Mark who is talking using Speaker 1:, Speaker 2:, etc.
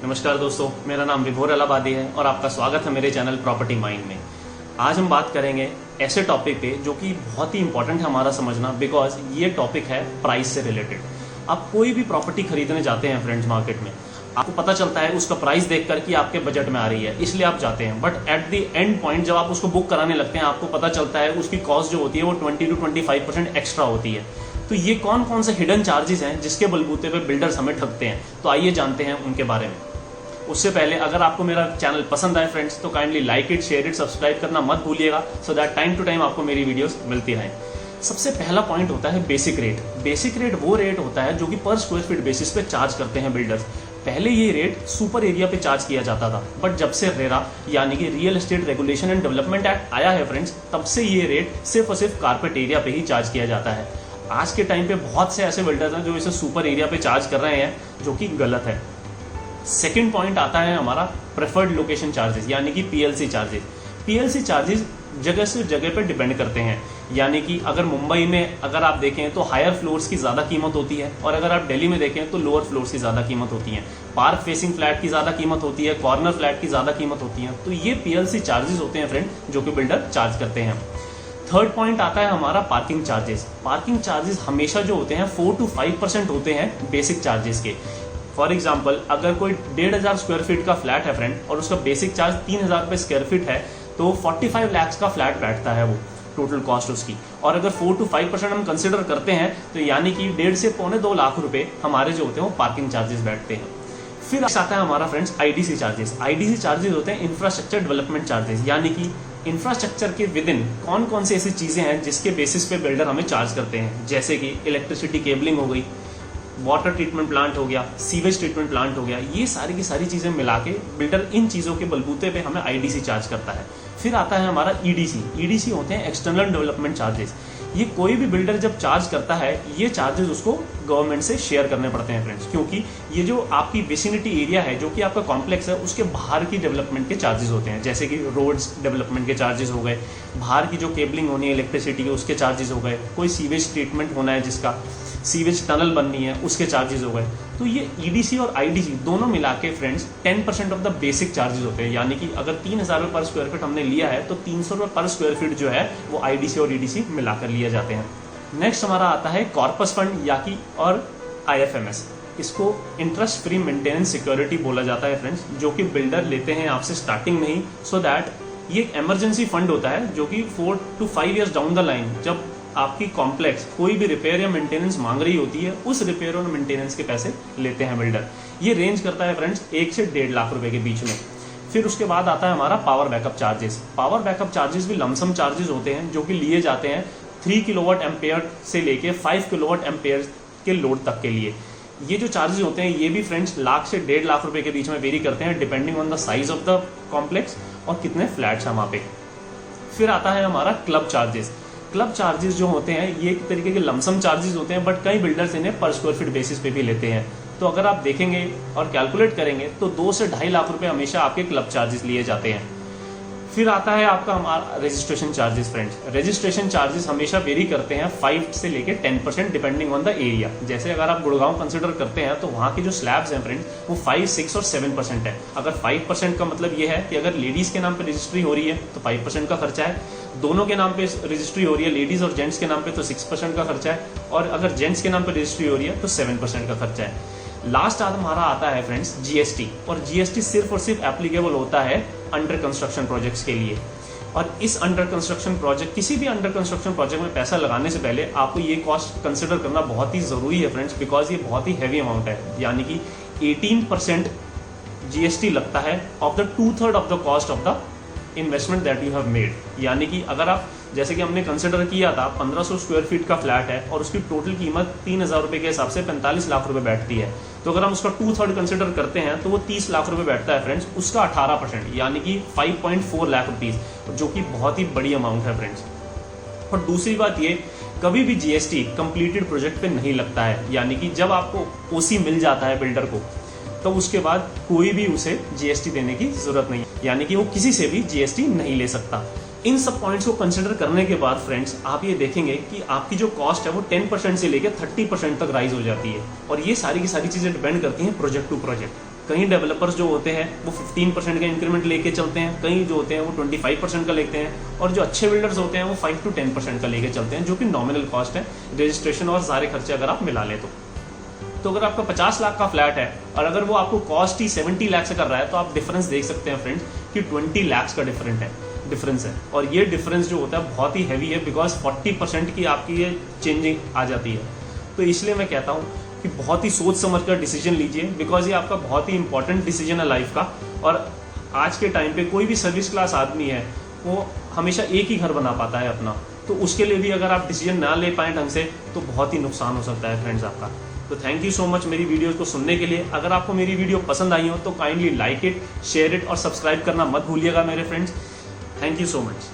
Speaker 1: नमस्कार दोस्तों, मेरा नाम विभोर अलाहाबादी है और आपका स्वागत है मेरे चैनल प्रॉपर्टी माइंड में। आज हम बात करेंगे ऐसे टॉपिक पे जो कि बहुत ही इंपॉर्टेंट है हमारा समझना, बिकॉज ये टॉपिक है प्राइस से रिलेटेड। आप कोई भी प्रॉपर्टी खरीदने जाते हैं फ्रेंड्स मार्केट में, आपको पता चलता है उसका प्राइस देखकर कि आपके बजट में आ रही है, इसलिए आप जाते हैं। But at the end point जब आप उसको बुक कराने लगते हैं, आपको पता चलता है उसकी कॉस्ट जो होती है वो 20 to 25% एक्स्ट्रा होती है। तो ये कौन कौन से हिडन चार्जेस हैं जिसके बलबूते पे बिल्डर्स हमें ठगते हैं, तो आइए जानते हैं उनके बारे में। उससे पहले अगर आपको मेरा चैनल पसंद आए फ्रेंड्स, तो kindly like it, share it, subscribe करना मत भूलिएगा, so that time to time आपको मेरी वीडियोस मिलती रहें। सबसे पहला पॉइंट होता है बेसिक रेट। बेसिक रेट वो रेट होता है जो कि पर स्क्वायर फीट बेसिस पे चार्ज करते हैं बिल्डर्स। पहले ये रेट सुपर एरिया पे चार्ज किया जाता था, बट जब से रेरा यानी कि real estate regulation and development act आया है फ्रेंड्स, तब से ये रेट सिर्फ और सिर्फ कारपेट एरिया पे ही चार्ज किया जाता है। आज के टाइम पे बहुत से ऐसे बिल्डर्स हैं जो इसे सुपर एरिया पे चार्ज कर रहे हैं, जो कि गलत है। सेकेंड पॉइंट आता है हमारा प्रेफर्ड लोकेशन चार्जेस यानी कि पीएलसी चार्जेस। पीएलसी चार्जेस जगह से जगह पे डिपेंड करते हैं, यानी कि अगर मुंबई में अगर आप देखें तो हायर फ्लोर्स की ज़्यादा कीमत होती है, और अगर आप दिल्ली में देखें तो लोअर फ्लोर्स की ज़्यादा कीमत होती है। पार्क फेसिंग फ्लैट की ज़्यादा कीमत होती है, कॉर्नर फ्लैट की ज़्यादा कीमत होती है। तो ये पीएलसी चार्जेस होते हैं फ्रेंड, जो कि बिल्डर चार्ज करते हैं। थर्ड पॉइंट आता है हमारा पार्किंग चार्जेस। पार्किंग चार्जेस हमेशा जो होते हैं 4 to 5% होते हैं बेसिक चार्जेस के। फॉर एग्जाम्पल, अगर कोई 1,500 स्क्वायर फीट का फ्लैट है फ्रेंड, और उसका बेसिक चार्ज 3,000 रुपये स्क्वायर फीट है, तो 45 लाख का फ्लैट बैठता है वो टोटल कॉस्ट उसकी। और अगर 4 to 5% हम कंसिडर करते हैं, तो यानी कि 1.5 से 2.25 लाख रुपए हमारे जो होते हैं वो पार्किंग चार्जेस बैठते हैं। फिर आता है हमारा friends IDC charges. IDC charges होते हैं इंफ्रास्ट्रक्चर डेवलपमेंट चार्जेस, यानी कि इंफ्रास्ट्रक्चर के विद इन कौन कौन सी ऐसी चीजें हैं जिसके बेसिस पे बिल्डर हमें चार्ज करते हैं, जैसे कि इलेक्ट्रिसिटी केबलिंग हो गई, वाटर ट्रीटमेंट प्लांट हो गया, सीवेज ट्रीटमेंट प्लांट हो गया। ये सारी की सारी चीजें मिला के बिल्डर इन चीजों के बलबूते पे हमें आईडीसी चार्ज करता है। फिर आता है हमारा ईडीसी। ईडीसी होते हैं एक्सटर्नल डेवलपमेंट चार्जेस। ये कोई भी बिल्डर जब चार्ज करता है, ये चार्जेस उसको गवर्नमेंट से शेयर करने पड़ते हैं फ्रेंड्स, क्योंकि ये जो आपकी विसिनिटी एरिया है, जो कि आपका कॉम्प्लेक्स है, उसके बाहर की डेवलपमेंट के चार्जेस होते हैं, जैसे कि रोड्स डेवलपमेंट के चार्जेस हो गए, बाहर की जो केबलिंग होनी है इलेक्ट्रिसिटी की उसके चार्जेस हो गए, कोई सीवेज ट्रीटमेंट होना है जिसका सीवेज टनल बननी है उसके चार्जेस हो गए। तो ये ईडीसी और आईडीसी दोनों मिला के friends 10% of the basic charges होते हैं, यानी कि अगर 3,000 रुपये पर स्क्वायर फीट हमने लिया है, तो 300 रुपये पर स्क्वायर फीट जो है वो आईडीसी और ईडीसी मिलाकर लिए जाते हैं। नेक्स्ट हमारा आता है कॉर्पस फंड या कि और आईएफएमएस। इसको इंटरेस्ट फ्री मेंटेनेंस सिक्योरिटी बोला जाता है फ्रेंड्स, जो कि बिल्डर लेते हैं आपसे स्टार्टिंग में ही, सो दैट ये एक इमरजेंसी फंड होता है जो कि 4 to 5 years down the line जब आपकी कॉम्प्लेक्स कोई भी रिपेयर या मेंटेनेंस मांग रही होती है, उस रिपेयर और मेंटेनेंस के पैसे लेते हैं बिल्डर। ये रेंज करता है फ्रेंड्स 1 से 1.5 लाख रुपए के बीच में। फिर उसके बाद आता है हमारा power backup charges. Power backup charges भी लमसम चार्जेस होते हैं, जो कि लिए जाते हैं 3 किलोवाट एम्पेयर से लेके 5 किलोवाट एम्पेयर के लोड तक के लिए। ये जो चार्जेस होते हैं ये भी फ्रेंड्स लाख से 1.5 लाख रुपए के बीच में वेरी करते हैं, depending on the size of the complex और कितने फ्लैट्स हैं वहाँ पे। फिर आता है हमारा क्लब चार्जेस। क्लब चार्जेस जो होते हैं ये एक तरीके के लमसम चार्जेस होते हैं, बट कई बिल्डर्स इन्हें पर स्क्वायर फीट बेसिस पे भी लेते हैं। तो अगर आप देखेंगे और कैलकुलेट करेंगे तो 2 से 2.5 लाख रुपए हमेशा आपके क्लब चार्जेस लिए जाते हैं। फिर आता है आपका हमारा registration charges friends. Registration charges हमेशा वेरी करते हैं 5 से लेके 10% डिपेंडिंग ऑन द एरिया। जैसे अगर आप गुड़गांव कंसिडर करते हैं तो वहाँ की जो स्लैब्स हैं फ्रेंड्स वो 5, 6 और 7% है। अगर 5% का मतलब ये है कि अगर लेडीज के नाम पे रजिस्ट्री हो रही है तो 5% का खर्चा है, दोनों के नाम पे रजिस्ट्री हो रही है लेडीज और जेंट्स के नाम पे तो 6% का खर्चा है, और अगर जेंट्स के नाम पे रजिस्ट्री हो रही है तो 7% का खर्चा है। लास्ट हमारा आता है फ्रेंड्स जीएसटी, और जीएसटी सिर्फ और सिर्फ एप्लीकेबल होता है अंडर कंस्ट्रक्शन प्रोजेक्ट्स के लिए। और इस अंडर कंस्ट्रक्शन प्रोजेक्ट, किसी भी अंडर कंस्ट्रक्शन प्रोजेक्ट में पैसा लगाने से पहले आपको ये कॉस्ट कंसिडर करना बहुत ही जरूरी है फ्रेंड्स, बिकॉज ये बहुत ही हैवी अमाउंट है, यानी कि 18% जीएसटी लगता है of the 2/3 of the cost of the investment that you have made. यानी कि अगर आप, जैसे कि हमने कंसिडर किया था 1500 स्क्वायर फीट का फ्लैट है और उसकी टोटल कीमत 3,000 रुपए के हिसाब से 45 लाख रुपए बैठती है, तो अगर हम उसका 2/3 कंसिडर करते हैं तो वो 30 लाख रुपए बैठता है फ्रेंड्स, उसका 18% यानी कि 5.4 लाख रुपीज, जो कि बहुत ही बड़ी अमाउंट है फ्रेंड्स। और दूसरी बात ये, कभी भी जीएसटी कंप्लीटेड प्रोजेक्ट पे नहीं लगता है, यानी कि जब आपको ओसी मिल जाता है बिल्डर को, तो उसके बाद कोई भी उसे जीएसटी देने की जरूरत नहीं, यानी कि वो किसी से भी जीएसटी नहीं ले सकता। इन सब पॉइंट्स को कंसिडर करने के बाद फ्रेंड्स आप ये देखेंगे कि आपकी जो कॉस्ट है वो 10% से लेकर 30% तक राइज हो जाती है। और ये सारी की सारी चीजें डिपेंड करती हैं प्रोजेक्ट टू प्रोजेक्ट। कई डेवलपर्स जो होते हैं वो 15% का इंक्रीमेंट लेके चलते हैं, कई जो होते हैं वो 25% का लेते हैं, और जो अच्छे बिल्डर्स होते हैं वो 5 to 10% का लेके चलते हैं, जो कि नॉमिनल कॉस्ट है रजिस्ट्रेशन और सारे खर्चे अगर आप मिला ले तो अगर आपका 50 लाख का फ्लैट है और अगर वो आपको कॉस्ट ही 70 लाख से कर रहा है, तो आप डिफरेंस देख सकते हैं फ्रेंड्स कि 20 लाख का डिफरेंस है। और ये डिफरेंस जो होता है बहुत ही हैवी है, बिकॉज 40% की आपकी ये चेंजिंग आ जाती है। तो इसलिए मैं कहता हूँ कि बहुत ही सोच समझ कर डिसीजन लीजिए, बिकॉज ये आपका बहुत ही इंपॉर्टेंट डिसीजन है लाइफ का। और आज के टाइम पे कोई भी सर्विस क्लास आदमी है वो हमेशा एक ही घर बना पाता है अपना, तो उसके लिए भी अगर आप डिसीजन ना ले पाए ढंग से तो बहुत ही नुकसान हो सकता है फ्रेंड्स आपका। तो थैंक यू सो मच मेरी वीडियोस को सुनने के लिए। अगर आपको मेरी वीडियो पसंद आई हो तो kindly like it, share it और सब्सक्राइब करना मत भूलिएगा मेरे friends. Thank you so much.